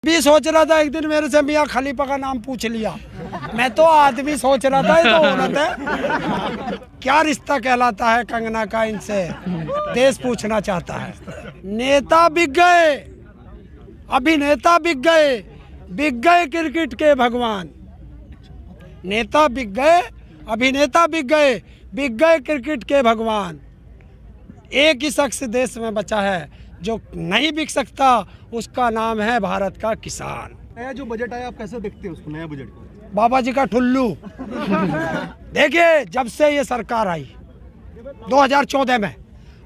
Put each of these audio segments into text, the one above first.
भी सोच रहा था एक दिन मेरे से मियाँ खलीफा का नाम पूछ लिया। मैं तो आदमी सोच रहा था, ये तो औरत है। क्या रिश्ता कहलाता है कंगना का इनसे, देश पूछना चाहता है। नेता बिक गए, अभिनेता बिक गए क्रिकेट के भगवान। नेता बिक गए, अभिनेता बिक गए क्रिकेट के भगवान। एक ही शख्स देश में बचा है जो नहीं बिक सकता, उसका नाम है भारत का किसान। नया जो बजट आया, आप कैसे देखते हैं उसको, नया बजट को? बाबा जी का ठुल्लू। देखिए, जब से ये सरकार आई 2014 में,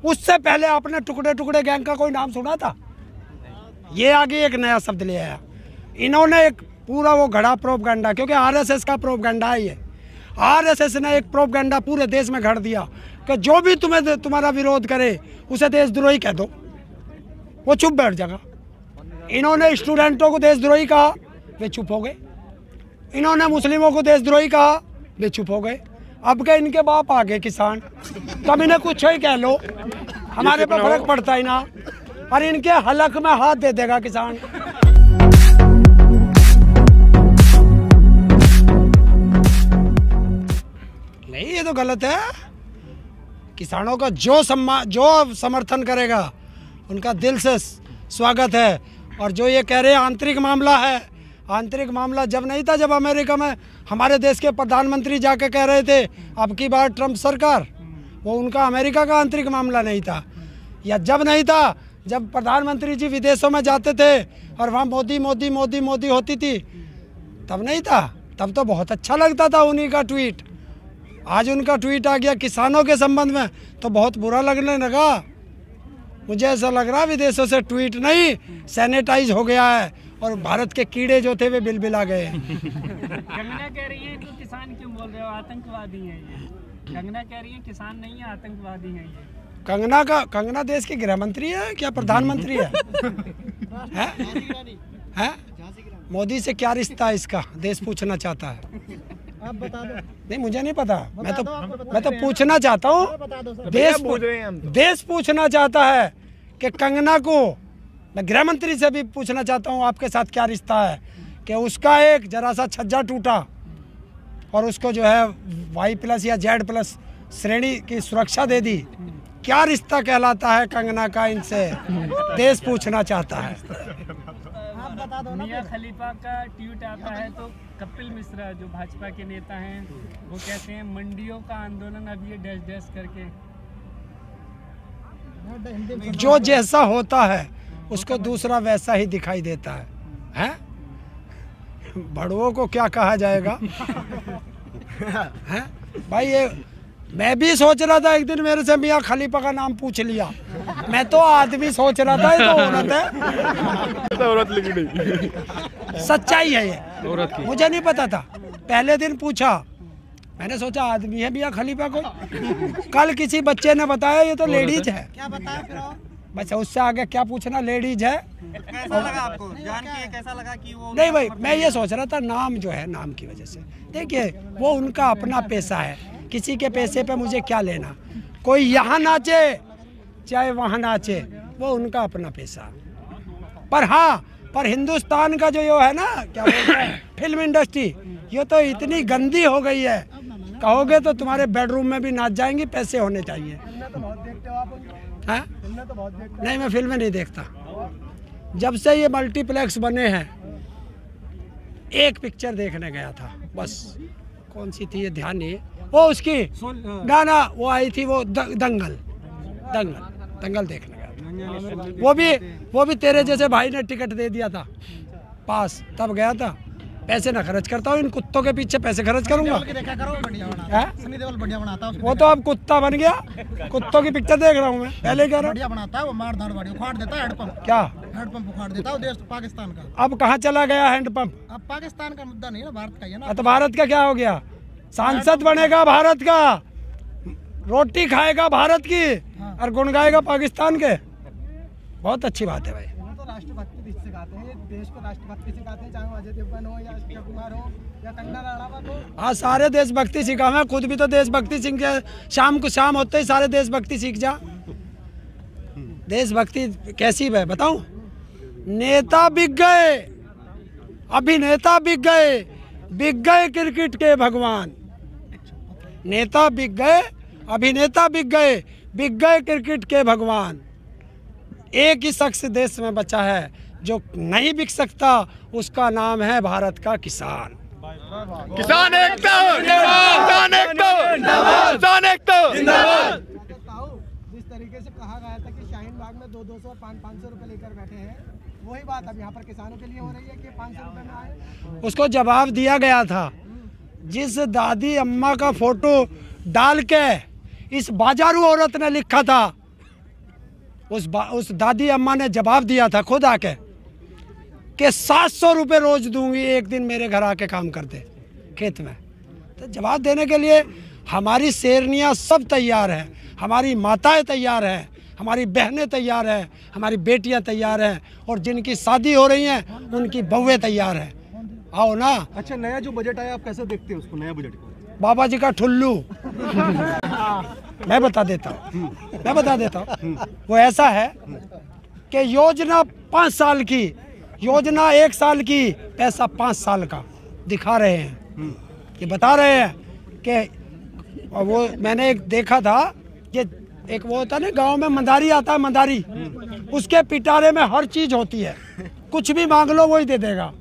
उससे पहले आपने टुकड़े टुकड़े गैंग का कोई नाम सुना था? ये आगे एक नया शब्द ले आया। इन्होंने एक पूरा वो घड़ा प्रोपगंडा, क्योंकि आरएसएस का प्रोपगंडा है ये। आरएसएस ने एक प्रोपगंडा पूरे देश में घड़ दिया कि जो भी तुम्हारा विरोध करे उसे देशद्रोही कह दो, वो चुप बैठ जाएगा। इन्होंने स्टूडेंटों को देशद्रोही कहा, वे चुप हो गए। इन्होंने मुस्लिमों को देशद्रोही कहा, वे चुप हो गए। अब के इनके बाप आ गए किसान, तब इन्हें कुछ ही कह लो, हमारे पे फर्क पड़ता ही ना। और इनके हलक में हाथ दे देगा किसान। नहीं, ये तो गलत है। किसानों का जो समर्थन करेगा उनका दिल से स्वागत है। और जो ये कह रहे हैं आंतरिक मामला है, आंतरिक मामला जब नहीं था, जब अमेरिका में हमारे देश के प्रधानमंत्री जाके कह रहे थे अब की बार ट्रंप सरकार, वो उनका अमेरिका का आंतरिक मामला नहीं था। या जब नहीं था, जब प्रधानमंत्री जी विदेशों में जाते थे और वहाँ मोदी मोदी मोदी मोदी होती थी, तब नहीं था। तब तो बहुत अच्छा लगता था उन्हीं का ट्वीट। आज उनका ट्वीट आ गया किसानों के संबंध में तो बहुत बुरा लगने लगा। मुझे ऐसा लग रहा विदेशों से ट्वीट नहीं, सैनिटाइज हो गया है और भारत के कीड़े जो थे वे बिलबिला गए। कंगना कह रही है तो किसान क्यों बोल रहे हो, आतंकवादी हैं ये। कंगना कह रही है किसान नहीं है, आतंकवादी हैं ये। कंगना देश की गृह मंत्री है क्या प्रधानमंत्री है? है? मोदी से क्या रिश्ता है इसका, देश पूछना चाहता है। आप बता दो। नहीं, मुझे नहीं पता। मैं तो पूछना चाहता हूँ, देश पूछना चाहता है कि कंगना को, मैं गृह मंत्री से भी पूछना चाहता हूँ आपके साथ क्या रिश्ता है कि उसका एक जरा सा छज्जा टूटा और उसको जो है Y+ या Z+ श्रेणी की सुरक्षा दे दी। क्या रिश्ता कहलाता है कंगना का इनसे, देश पूछना चाहता है। मियाँ खलीफा का ट्वीट आता है तो कपिल मिश्रा जो भाजपा के नेता हैं वो कहते हैं मंडियों का आंदोलन अब ये डैश डैश करके। जो जैसा होता है उसको दूसरा वैसा ही दिखाई देता है? बड़ुओं को क्या कहा जाएगा? है भाई, ये मैं भी सोच रहा था एक दिन मेरे से मियाँ खलीफा का नाम पूछ लिया। मैं तो आदमी सोच रहा था, ये तो औरत है। औरत लिखी नहीं, सच्चाई है ये, औरत की। मुझे नहीं पता था। पहले दिन पूछा, मैंने सोचा आदमी है मियाँ खलीफा को। कल किसी बच्चे ने बताया ये तो लेडीज है। क्या बताया फिर? बच्चा उससे आगे क्या पूछना, लेडीज है। कैसा लगा आपको जान के, कैसा लगा कि वो? नहीं भाई, मैं ये सोच रहा था नाम जो है, नाम की वजह से। देखिए, वो उनका अपना पैसा है, किसी के पैसे पे मुझे क्या लेना। कोई यहाँ नाचे चाहे वहाँ नाचे, वो उनका अपना पैसा। पर हाँ, पर हिंदुस्तान का जो है ना, क्या बोलते हैं, फिल्म इंडस्ट्री, ये तो इतनी गंदी हो गई है, कहोगे तो तुम्हारे बेडरूम में भी नाच जाएंगी। पैसे होने चाहिए। हाँ? नहीं, मैं फिल्में नहीं देखता। जब से ये मल्टीप्लेक्स बने हैं, एक पिक्चर देखने गया था बस। कौन सी थी ये ध्यान नहीं है। वो उसकी ना वो आई थी, वो दंगल देखने गया। वो भी तेरे जैसे भाई ने टिकट दे दिया था पास, तब गया था। पैसे ना खर्च करता हूँ, इन कुत्तों के पीछे पैसे खर्च करूंगा। वो तो अब कुत्ता बन गया, कुत्तों की पिक्चर देख रहा हूँ मैं। पहले कह रहा हूँ बनाता है वो, मार धाड़ गाड़ी उखाड़ देता है, हैंडपंप। क्या हैंडपंप उखाड़ देता है वो, देश पाकिस्तान का। अब कहाँ चला गया हैंडपंप? अब पाकिस्तान का मुद्दा नहीं है ना, भारत का ही है ना। तो भारत का क्या हो गया? सांसद बनेगा भारत का, रोटी खाएगा भारत की, और गुण गाएगा पाकिस्तान के। बहुत अच्छी बात है भाई। तो राष्ट्रभक्ति सिखाते हैं, देश को राष्ट्रभक्ति सिखाते हैं, चाहे वो अजय देवगन हो या अक्षय कुमार हो या कंगना रणावत हो। हाँ, सारे देशभक्ति सीखा। मैं खुद भी तो देशभक्ति सीख गया। शाम होते ही सारे देशभक्ति सीख जा। देशभक्ति कैसी है बताऊं? नेता बिक गए, अभिनेता बिक गए क्रिकेट के भगवान। नेता बिक गए, अभिनेता बिक गए क्रिकेट के भगवान। एक ही शख्स देश में बचा है जो नहीं बिक सकता, उसका नाम है भारत का किसान। किसान एकता किसान एकता किसान एकता जिंदाबाद। ताऊ, जिस तरीके से कहा गया था कि शाहीन बाग में 200 और 500 रुपए लेकर बैठे हैं, वही बात अब यहाँ पर किसानों के लिए हो रही है कि 500 रुपए में आए। उसको जवाब दिया गया था। जिस दादी अम्मा का फोटो डाल के इस बाजारू औरत ने लिखा था, उस दादी अम्मा ने जवाब दिया था खुद आके कि 700 रुपये रोज दूंगी, एक दिन मेरे घर आके काम कर दे खेत में। तो जवाब देने के लिए हमारी शेरनियाँ सब तैयार हैं, हमारी माताएं तैयार हैं, हमारी बहनें तैयार हैं, हमारी बेटियां तैयार हैं, और जिनकी शादी हो रही हैं उनकी बहुएं तैयार हैं। आओ ना। अच्छा, नया जो बजट आया आप कैसे देखते हैं उसको, नया बजट को? बाबा जी का ठुल्लू। मैं बता देता हूँ। वो ऐसा है कि योजना 5 साल की, योजना 1 साल की, पैसा 5 साल का दिखा रहे हैं। ये बता रहे हैं कि वो मैंने एक देखा था कि एक वो होता है ना गांव में मंदारी आता है, मंदारी, उसके पिटारे में हर चीज होती है, कुछ भी मांग लो वही दे देगा,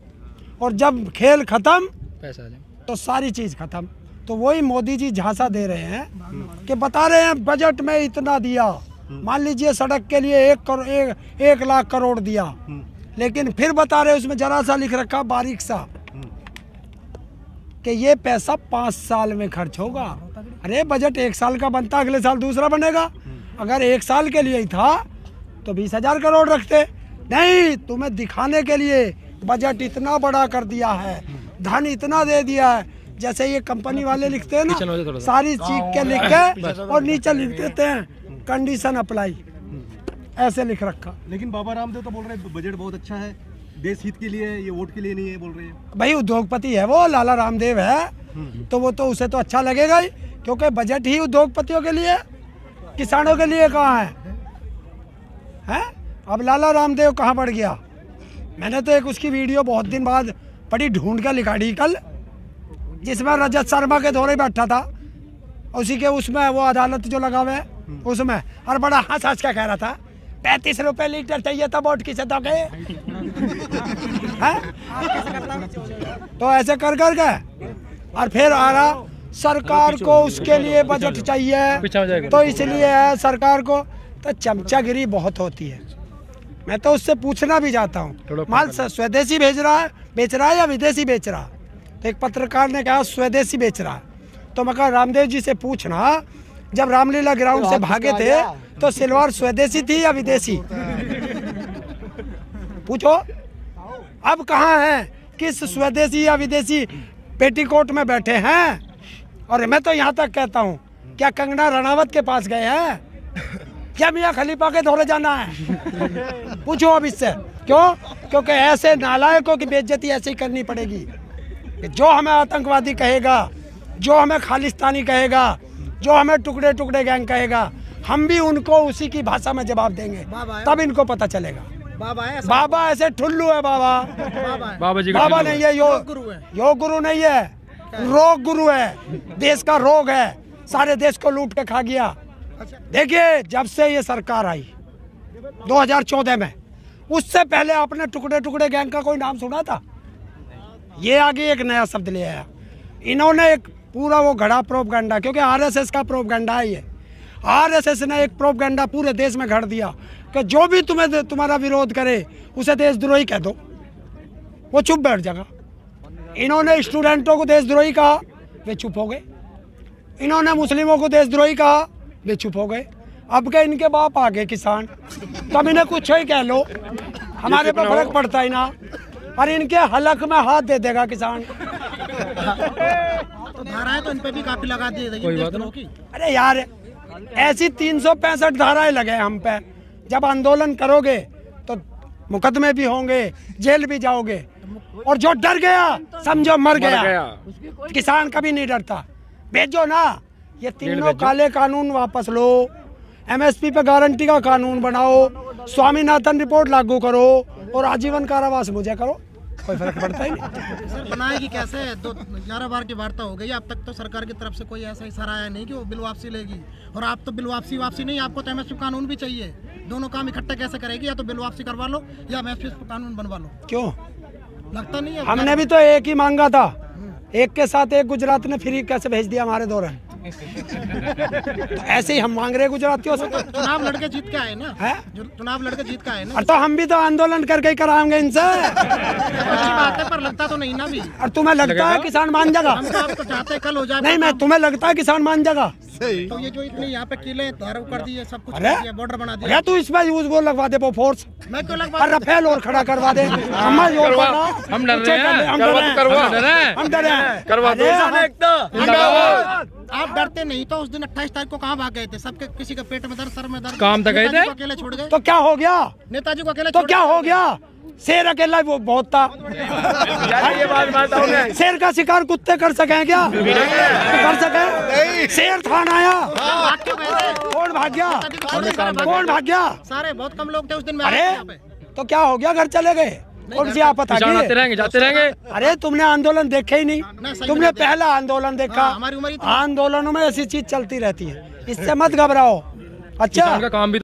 और जब खेल खत्म पैसा तो सारी चीज खत्म। तो वही मोदी जी झांसा दे रहे हैं कि बता रहे हैं बजट में इतना दिया, मान लीजिए सड़क के लिए 1 लाख करोड़ दिया, लेकिन फिर बता रहे उसमें जरा सा लिख रखा बारीक सा कि ये पैसा 5 साल में खर्च होगा। अरे बजट 1 साल का बनता, अगले साल दूसरा बनेगा। अगर 1 साल के लिए ही था तो 20,000 करोड़ रखते। नहीं, तुम्हें दिखाने के लिए बजट इतना बड़ा कर दिया है, धन इतना दे दिया है, जैसे ये कंपनी वाले लिखते हैं ना, सारी चीज के लिख के और नीचे लिख देते हैं कंडीशन अप्लाई, ऐसे लिख रखा। लेकिन बाबा रामदेव तो बोल रहे हैं बजट बहुत अच्छा है, देश हित के लिए, ये वोट के लिए नहीं है बोल रहे हैं। भाई उद्योगपति है वो, लाला रामदेव है, तो वो तो उसे तो अच्छा लगेगा ही, क्योंकि बजट ही उद्योगपतियों के लिए, किसानों के लिए कहाँ है? अब लाला रामदेव कहाँ बढ़ गया? मैंने तो एक उसकी वीडियो बहुत दिन बाद बड़ी ढूंढ कर निकाली कल, जिसमें रजत शर्मा के दौरे बैठा था, उसी के उसमें वो अदालत जो लगा हुआ है उसमें, और बड़ा हंस हंस के कह रहा था 35 रुपए लीटर चाहिए था वोट की सदा के। तो ऐसे कर के और फिर आ रहा सरकार को उसके लिए बजट चाहिए, तो इसलिए है सरकार को। तो चमचागिरी बहुत होती है। मैं तो उससे पूछना भी चाहता हूँ, माल स्वदेशी बेच रहा है या विदेशी बेच रहा? तो एक पत्रकार ने कहा स्वदेशी बेच रहा है। तो मैं कहा रामदेव जी से पूछना, जब रामलीला ग्राउंड से भागे थे तो सिलवार स्वदेशी थी या विदेशी? पूछो। अब कहाँ है, किस स्वदेशी या विदेशी पेटीकोट में बैठे हैं? और मैं तो यहाँ तक कहता हूँ, क्या कंगना रनावत के पास गए हैं? क्या मियाँ खलीफा के दौरे जाना है? पूछो अब इससे। क्यों? क्योंकि ऐसे नालायकों की बेइज्जती ऐसे ही करनी पड़ेगी। जो हमें आतंकवादी कहेगा, जो हमें खालिस्तानी कहेगा, जो हमें टुकड़े टुकड़े गैंग कहेगा, हम भी उनको उसी की भाषा में जवाब देंगे, तब इनको पता चलेगा। बाबा ऐसे ठुल्लू है। बाबा नहीं है, योग गुरु नहीं है, रोग गुरु है। देश का रोग है, सारे देश को लूट के खा गया। देखिए, जब से ये सरकार आई 2014 में, उससे पहले आपने टुकड़े टुकड़े गैंग का कोई नाम सुना था? ये आगे एक नया शब्द ले आया इन्होंने, एक पूरा वो घड़ा प्रोपगंडा, क्योंकि आरएसएस का प्रोपगंडा है ये। आरएसएस ने एक प्रोपगंडा पूरे देश में घड़ दिया कि जो भी तुम्हारा विरोध करे उसे देशद्रोही कह दो, वो चुप बैठ जाएगा। इन्होंने स्टूडेंटों को देशद्रोही कहा, वे चुप हो गए। इन्होंने मुस्लिमों को देशद्रोही कहा, वे चुप हो गए। अब के इनके बाप आ गए किसान, तब इन्हें कुछ ही कह लो, हमारे पर फर्क पड़ता ही ना, और इनके हलक में हाथ दे देगा किसान। तो धाराएं तो इन पे भी काफी लगा दी गई। अरे यार, ऐसी 365 धाराएं लगे हम पे। जब आंदोलन करोगे तो मुकदमे भी होंगे, जेल भी जाओगे, और जो डर गया समझो मर गया। किसान कभी नहीं डरता। भेजो ना, ये तीनों काले कानून वापस लो, एमएसपी पे गारंटी का कानून बनाओ, स्वामीनाथन रिपोर्ट लागू करो, और आजीवन कारावास मुझे करो, कोई फर्क पड़ता ही नहीं। सर बनाएगी कैसे? 11 बार की वार्ता हो गई, अब तक तो सरकार की तरफ से कोई ऐसा इशारा आया नहीं कि वो बिल वापसी लेगी। और आप तो बिल वापसी नहीं, आपको तो MSP कानून भी चाहिए। दोनों काम इकट्ठा कैसे करेगी? या तो बिल वापसी करवा लो या MSP कानून बनवा लो। क्यों? लगता नहीं है? हमने भी तो एक ही मांगा था, एक के साथ एक गुजरात ने फ्री कैसे भेज दिया हमारे दौरान। तो ऐसे ही हम मांग रहे गुजरातियों से। चुनाव लड़के जीत के आए ना, है? चुनाव लड़के जीत के आए ना। और तो हम भी तो आंदोलन करके ही कराएंगे इनसे। अच्छी बात है, पर लगता तो नहीं ना भी। और तुम्हें लगता है किसान मान जाएगा? हम तो आपको चाहते कल हो जाए। नहीं, मैं तुम्हें लगता है किसान मान जाएगा? तो ये जो इतने यहाँ पे किले धारा कर दिए, सब कुछ अरे कर दिया, बॉर्डर बना दिया। अरे तू इसमें यूज वो लगवा दे, वो फोर्स मैं क्यों लगवा? और रफेल और खड़ा करवा दे। हम डर रहे हैं, हम डर रहे हैं। आप डरते नहीं तो उस दिन 28 तारीख को कहाँ भाग गए थे? सबके किसी का पेट में दर्द, सर में दर्द, काम तो गए थे, अकेले छोड़ गए। तो क्या हो गया? नेताजी को अकेले तो क्या हो गया? शेर अकेला वो बहुत था। शेर का शिकार कुत्ते कर सके क्या? कर सके? शेर था ना आया, भाग क्यों गए थे? कौन भाग गया? कौन भाग गया? सारे बहुत कम लोग थे उस दिन में। अरे तो क्या हो गया? घर चले गए? कौन सी आफत आ गई? जाते रहेंगे। अरे तुमने आंदोलन देखे ही नहीं, सही तुमने में पहला आंदोलन देखा। हमारी उम्र ही थी। आंदोलनों में ऐसी चीज चलती रहती है, इससे मत घबराओ। अच्छा काम भी